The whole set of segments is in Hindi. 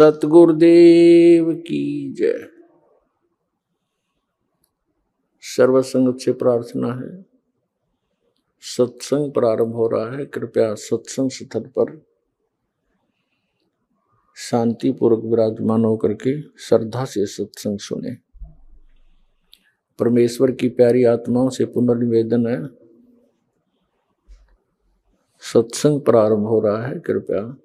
सतगुरुदेव की जय। सर्वसंग से प्रार्थना है, सत्संग प्रारंभ हो रहा है। कृपया सत्संग स्थल पर शांतिपूर्वक विराजमान होकर के श्रद्धा से सत्संग सुने। परमेश्वर की प्यारी आत्माओं से पुनर्निवेदन है, सत्संग प्रारंभ हो रहा है। कृपया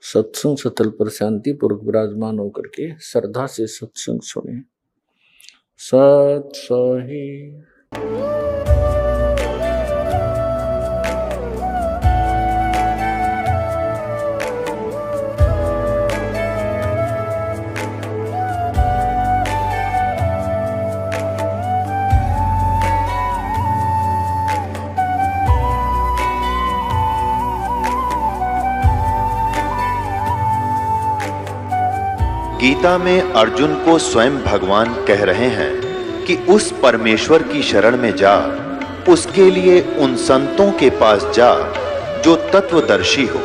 सत्संग स्थल पर शांतिपूर्वक विराजमान होकर के श्रद्धा से सत्संग सुने। सत सही। गीता में अर्जुन को स्वयं भगवान कह रहे हैं कि उस परमेश्वर की शरण में जा, उसके लिए उन संतों के पास जा जो तत्वदर्शी हो।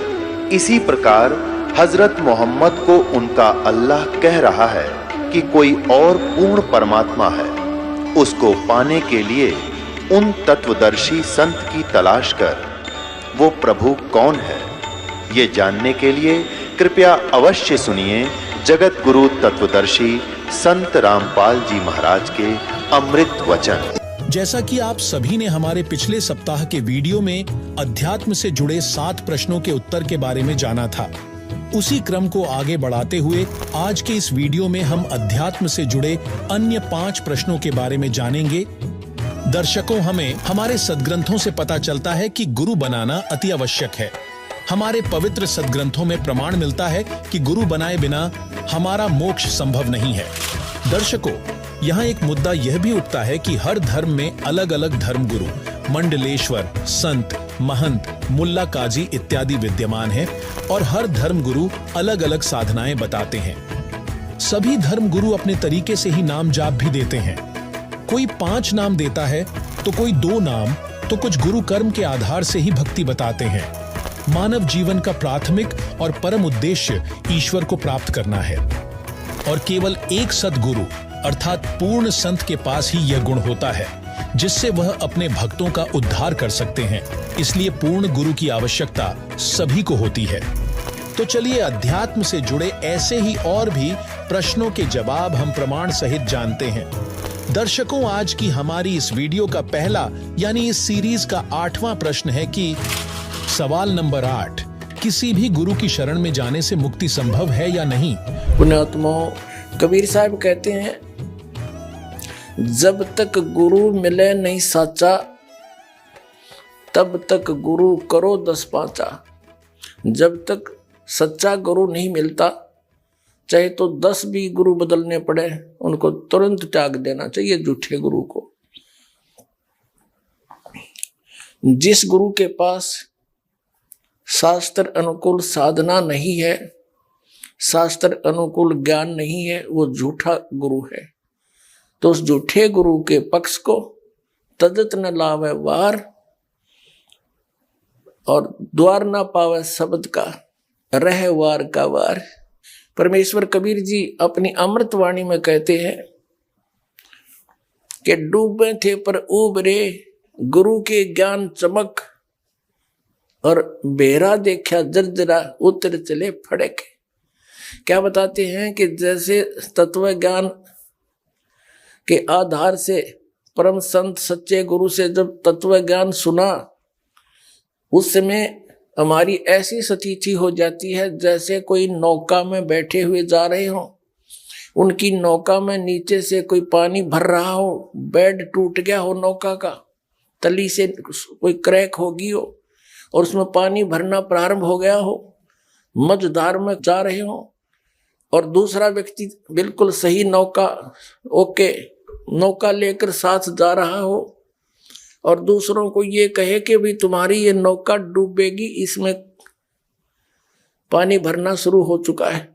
इसी प्रकार हजरत मोहम्मद को उनका अल्लाह कह रहा है कि कोई और पूर्ण परमात्मा है। उसको पाने के लिए उन तत्वदर्शी संत की तलाश कर। वो प्रभु कौन है, ये जानने के लिए कृपया अवश्य सुनिए जगत गुरु तत्वदर्शी संत रामपाल जी महाराज के अमृत वचन। जैसा कि आप सभी ने हमारे पिछले सप्ताह के वीडियो में अध्यात्म से जुड़े 7 प्रश्नों के उत्तर के बारे में जाना था, उसी क्रम को आगे बढ़ाते हुए आज के इस वीडियो में हम अध्यात्म से जुड़े अन्य 5 प्रश्नों के बारे में जानेंगे। दर्शकों, हमें हमारे सद्ग्रंथों से पता चलता है कि गुरु बनाना अति आवश्यक है। हमारे पवित्र सद्ग्रंथों में प्रमाण मिलता है कि गुरु बनाए बिना हमारा मोक्ष संभव नहीं है। दर्शकों, यहाँ एक मुद्दा यह भी उठता है कि हर धर्म में अलग अलग धर्म गुरु, मंडलेश्वर, संत, महंत, मुल्ला काजी इत्यादि विद्यमान हैं और हर धर्म गुरु अलग अलग साधनाएं बताते हैं। सभी धर्म गुरु अपने तरीके से ही नाम जाप भी देते हैं। कोई 5 नाम देता है तो कोई 2 नाम, तो कुछ गुरु कर्म के आधार से ही भक्ति बताते हैं। मानव जीवन का प्राथमिक और परम उद्देश्य ईश्वर को प्राप्त करना है और केवल एक सद्गुरु अर्थात पूर्ण संत के पास ही यह गुण होता है जिससे वह अपने भक्तों का उद्धार कर सकते हैं। इसलिए पूर्ण गुरु की आवश्यकता सभी को होती है। तो चलिए अध्यात्म से जुड़े ऐसे ही और भी प्रश्नों के जवाब हम प्रमाण सहित जानते हैं। दर्शकों, आज की हमारी इस वीडियो का पहला यानी इस सीरीज का 8वां प्रश्न है कि सवाल नंबर 8, किसी भी गुरु की शरण में जाने से मुक्ति संभव है या नहीं? पुण्यात्माओं, कबीर साहब कहते हैं, जब तक गुरु मिले नहीं साचा, तब तक गुरु करो 10 पांचा। जब तक सच्चा गुरु नहीं मिलता, चाहे तो 10 भी गुरु बदलने पड़े, उनको तुरंत त्याग देना चाहिए झूठे गुरु को। जिस गुरु के पास शास्त्र अनुकूल साधना नहीं है, शास्त्र अनुकूल ज्ञान नहीं है, वो झूठा गुरु है। तो उस झूठे गुरु के पक्ष को तजत न लावे वार, और द्वार न पावे शब्द का, रह वार का वार। परमेश्वर कबीर जी अपनी अमृतवाणी में कहते हैं कि डूबे थे पर उबरे, गुरु के ज्ञान चमक, और बेरा देखा जर्जरा, उतर चले फड़क। क्या बताते हैं कि जैसे तत्व ज्ञान के आधार से परम संत सच्चे गुरु से जब तत्व ज्ञान सुना, उस समय हमारी ऐसी स्थिति हो जाती है जैसे कोई नौका में बैठे हुए जा रहे हो, उनकी नौका में नीचे से कोई पानी भर रहा हो, बेड टूट गया हो नौका का, तली से कोई क्रैक होगी हो और उसमें पानी भरना प्रारंभ हो गया हो, मझधार में जा रहे हो, और दूसरा व्यक्ति बिल्कुल सही नौका लेकर साथ जा रहा हो, और दूसरों को ये कहे कि भी तुम्हारी ये नौका डूबेगी, इसमें पानी भरना शुरू हो चुका है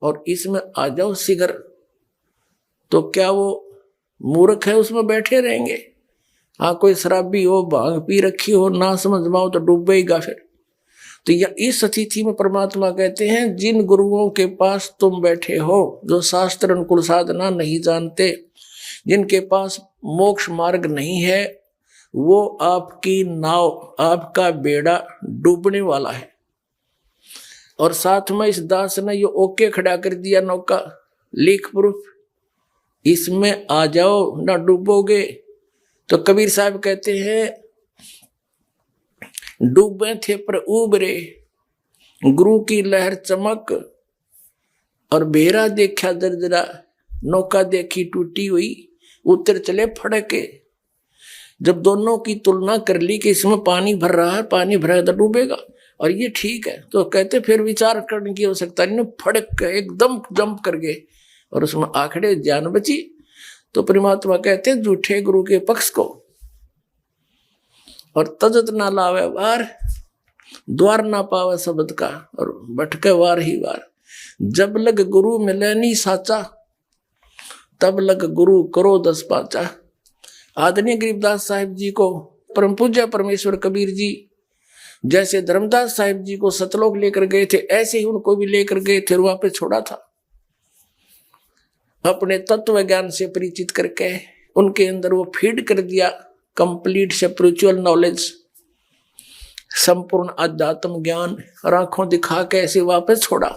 और इसमें आ जाओ शीघ्र, तो क्या वो मूर्ख है उसमें बैठे रहेंगे? हाँ, कोई शराबी हो, भांग पी रखी हो, ना समझ में हो तो डूबेगा फिर। तो यह इस स्थिति में परमात्मा कहते हैं, जिन गुरुओं के पास तुम बैठे हो, जो शास्त्र अनुकूल साधना नहीं जानते, जिनके पास मोक्ष मार्ग नहीं है, वो आपकी नाव, आपका बेड़ा डूबने वाला है। और साथ में इस दास ने ये ओके खड़ा कर दिया, नौका लीक प्रूफ, इसमें आ जाओ ना डूबोगे। तो कबीर साहब कहते हैं, डूबे थे पर उबरे, गुरु की लहर चमक, और बेरा देखा दरदरा, नौका देखी टूटी हुई, उतर चले फड़के। जब दोनों की तुलना कर ली कि इसमें पानी भर रहा है, पानी भरा तो डूबेगा और ये ठीक है, तो कहते फिर विचार करने की आवश्यकता नहीं, फड़क एकदम जंप कर गए और उसमें आखिर जान बची। तो परमात्मा कहते हैं, झूठे गुरु के पक्ष को और तजत ना लावे वार, द्वार ना पावे शब्द का, और भटके वार ही वार। जब लग गुरु मिले नहीं साचा, तब लग गुरु करो 10 पाचा। आदरणीय गरीबदास साहिब जी को परम पूज्य परमेश्वर कबीर जी जैसे धर्मदास साहिब जी को सतलोक लेकर गए थे, ऐसे ही उनको भी लेकर गए थे और वापस छोड़ा था। अपने तत्व ज्ञान से परिचित करके उनके अंदर वो फीड कर दिया कंप्लीट स्पिरिचुअल नॉलेज, संपूर्ण अध्यात्म ज्ञान, और आंखों दिखा के ऐसे वापस छोड़ा।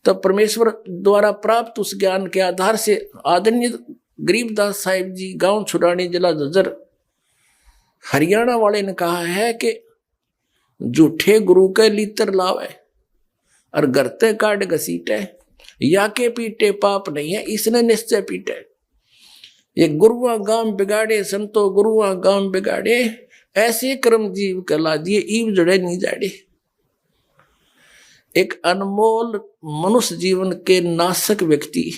तब परमेश्वर द्वारा प्राप्त उस ज्ञान के आधार से आदरणीय गरीबदास साहिब जी, गांव छुरानी, जिला झज्जर, हरियाणा वाले ने कहा है कि झूठे गुरु के लीतर लावे और गरते काट घसीटे, या के पीटे पाप नहीं है, इसने निश्चय पीटे। ये गुरुआ गांव बिगाड़े संतो, गुरुआ गांव बिगाड़े, ऐसे कर्म जीव कला दिए, ईव जड़े नहीं जाड़े। एक अनमोल मनुष्य जीवन के नाशक व्यक्ति,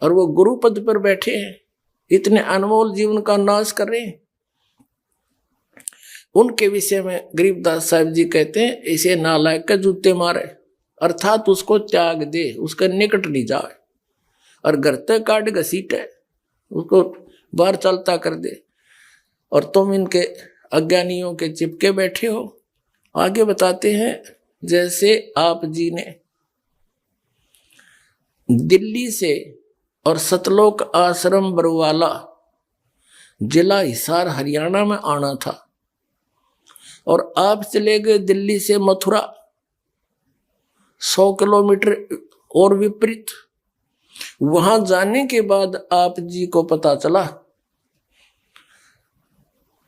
और वो गुरु पद पर बैठे हैं, इतने अनमोल जीवन का नाश कर रहे हैं। उनके विषय में गरीबदास साहिब जी कहते हैं, इसे नालायक के जूते मारे, अर्थात उसको त्याग दे, उसके निकट नहीं जाए, और गरते काट घसीटे, उसको बाहर चलता कर दे। और तुम इनके अज्ञानियों के चिपके बैठे हो। आगे बताते हैं, जैसे आप जी ने दिल्ली से और सतलोक आश्रम बरवाला, जिला हिसार, हरियाणा में आना था, और आप चले गए दिल्ली से मथुरा 100 किलोमीटर और विपरीत। वहां जाने के बाद आप जी को पता चला,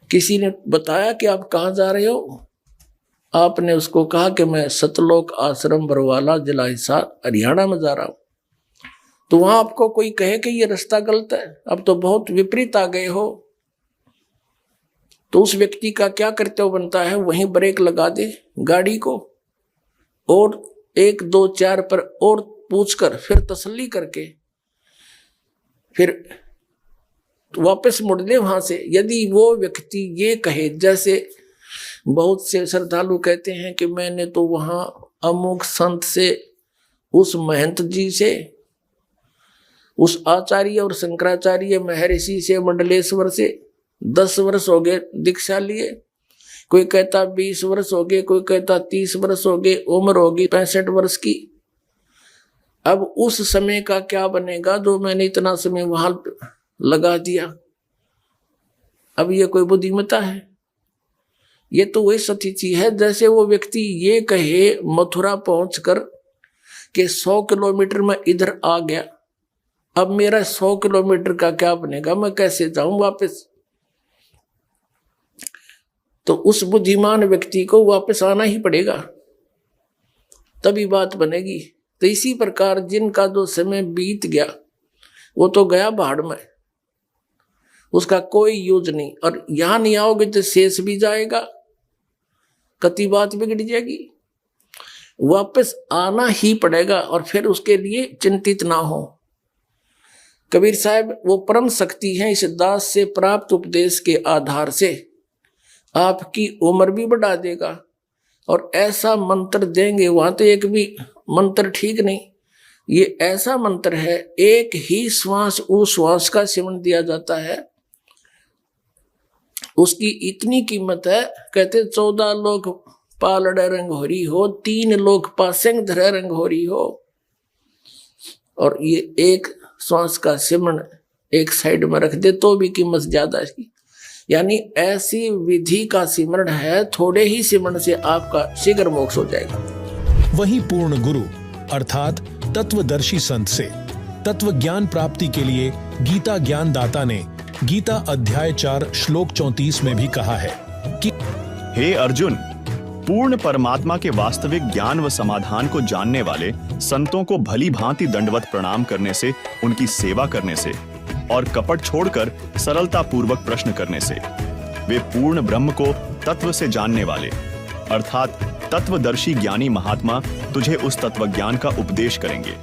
किसी ने बताया कि आप कहाँ जा रहे हो। आपने उसको कहा कि मैं सतलोक आश्रम बरवाला, जिला हिसार, हरियाणा में जा रहा हूं। तो वहां आपको कोई कहे कि ये रास्ता गलत है, अब तो बहुत विपरीत आ गए हो, तो उस व्यक्ति का क्या कर्तव्य बनता है, वहीं ब्रेक लगा दे गाड़ी को, और 1 2 4 पर और पूछकर फिर तसल्ली करके फिर वापस मुड़ ले वहां से। यदि वो व्यक्ति ये कहे, जैसे बहुत से श्रद्धालु कहते हैं कि मैंने तो वहां अमुक संत से, उस महंत जी से, उस आचार्य और शंकराचार्य महर्षि से, मंडलेश्वर से 10 वर्ष हो गए दीक्षा लिए, कोई कहता 20 वर्ष हो गए, कोई कहता 30 वर्ष हो गए, उम्र होगी 65 वर्ष की। अब उस समय का क्या बनेगा जो मैंने इतना समय वहां लगा दिया? अब ये कोई बुद्धिमत्ता है? ये तो वही स्थिति है जैसे वो व्यक्ति ये कहे मथुरा पहुंचकर कि 100 किलोमीटर में इधर आ गया, अब मेरा 100 किलोमीटर का क्या बनेगा, मैं कैसे जाऊं वापस? तो उस बुद्धिमान व्यक्ति को वापस आना ही पड़ेगा, तभी बात बनेगी। तो इसी प्रकार जिनका जो समय बीत गया वो तो गया भाड़ में, उसका कोई यूज नहीं। और यहां नहीं आओगे तो शेष भी जाएगा, कति बात बिगड़ जाएगी, वापस आना ही पड़ेगा। और फिर उसके लिए चिंतित ना हो। कबीर साहब वो परम शक्ति है, इस दास से प्राप्त उपदेश के आधार से आपकी उम्र भी बढ़ा देगा और ऐसा मंत्र देंगे, वहां तो एक भी मंत्र ठीक नहीं, ये ऐसा मंत्र है, एक ही श्वास उस श्वास का सेवन दिया जाता है, उसकी इतनी कीमत है। कहते 14 लोग पालड़े रंग हो रही हो, 3 लोग पासेंग धरे रंग हो रही हो, और ये एक श्वास का सिमरण एक साइड में रख दे तो भी कीमत ज्यादा है। यानी ऐसी विधि का सिमरण है, थोड़े ही सिमरण से आपका शीघ्र मोक्ष हो जाएगा। वही पूर्ण गुरु अर्थात तत्वदर्शी संत से तत्व ज्ञान प्राप्ति के लिए गीता ज्ञानदाता ने गीता अध्याय 4 श्लोक 34 में भी कहा है कि हे अर्जुन, पूर्ण परमात्मा के वास्तविक ज्ञान व समाधान को जानने वाले संतों को भली भांति दंडवत प्रणाम करने से, उनकी सेवा करने से और कपट छोड़कर सरलता पूर्वक प्रश्न करने से वे पूर्ण ब्रह्म को तत्व से जानने वाले अर्थात तत्वदर्शी ज्ञानी महात्मा तुझे उस तत्व ज्ञान का उपदेश करेंगे।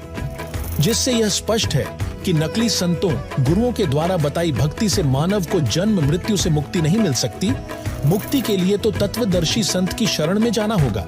जिससे यह स्पष्ट है कि नकली संतों, गुरुओं के द्वारा बताई भक्ति से मानव को जन्म मृत्यु से मुक्ति नहीं मिल सकती। मुक्ति के लिए तो तत्वदर्शी संत की शरण में जाना होगा।